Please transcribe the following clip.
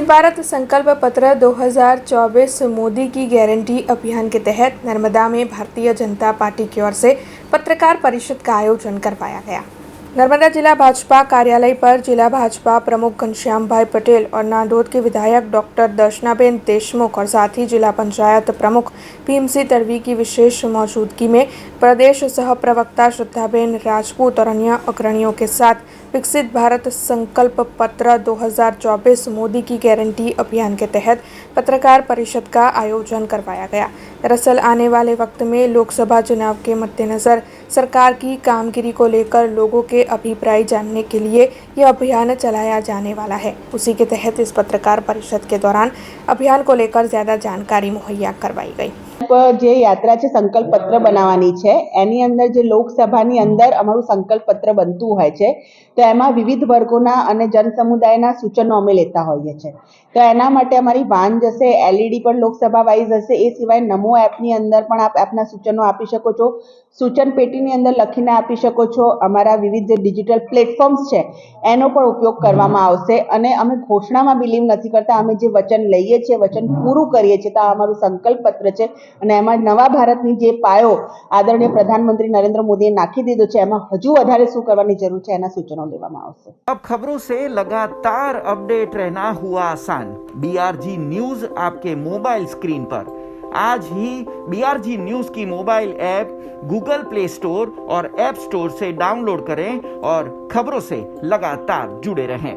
विकसित भारत संकल्प पत्र 2024 मोदी की गारंटी अभियान के तहत नर्मदा में भारतीय जनता पार्टी की ओर से पत्रकार परिषद का आयोजन करवाया गया। नर्मदा जिला भाजपा कार्यालय पर जिला भाजपा प्रमुख घनश्याम भाई पटेल और नांदोद के विधायक डॉक्टर दर्शनाबेन देशमुख और साथ ही जिला पंचायत प्रमुख भीमसिंह तड़वी की विशेष मौजूदगी में प्रदेश सह प्रवक्ता श्रद्धाबेन राजपूत और अन्य अग्रणियों के साथ विकसित भारत संकल्प पत्र 2024 मोदी की गारंटी अभियान के तहत पत्रकार परिषद का आयोजन करवाया गया। दरअसल आने वाले वक्त में लोकसभा चुनाव के मद्देनजर सरकार की कामगिरी को लेकर लोगों के अभिप्राय जानने के लिए यह अभियान चलाया जाने वाला है। उसी के तहत इस पत्रकार परिषद के दौरान अभियान को लेकर ज्यादा जानकारी मुहैया करवाई गई। જે યાત્રા છે સંકલ્પ પત્ર બનાવવાની છે એની અંદર જે લોકસભાની અંદર અમારું સંકલ્પ પત્ર બનતું હોય છે તો એમાં વિવિધ વર્ગોના અને જન સમુદાયના સૂચનો અમે લેતા હોઈએ છે। તો એના માટે અમારી વાન જશે, એલઈડી પણ લોકસભા વાઇઝ હશે। એ સિવાય નમો એપની અંદર પણ આપ આપના સૂચનો આપી શકો છો। સૂચન પેટીની અંદર લખીને આપી શકો છો। અમારા વિવિધ જે ડિજિટલ પ્લેટફોર્મ્સ છે એનો પણ ઉપયોગ કરવામાં આવશે અને અમે ઘોષણામાં બિલીવ નથી કરતા। અમે જે વચન લઈએ છીએ, વચન પૂરું કરીએ છીએ। તો આ અમારું સંકલ્પ પત્ર છે અને એમાં નવા ભારતની જે પાયો આદરણીય પ્રધાનમંત્રી નરેન્દ્ર મોદીએ નાખી દીધો છે એમાં હજુ વધારે શું કરવાની જરૂર છે એના સૂચનો લેવામાં આવશે। अब खबरों से लगातार अपडेट रहना हुआ आसान। बीआरजी न्यूज आपके मोबाइल स्क्रीन पर आज ही बीआरजी न्यूज की mobile app Google play store और ऐप स्टोर से डाउनलोड करें और खबरों से लगातार जुड़े रहें।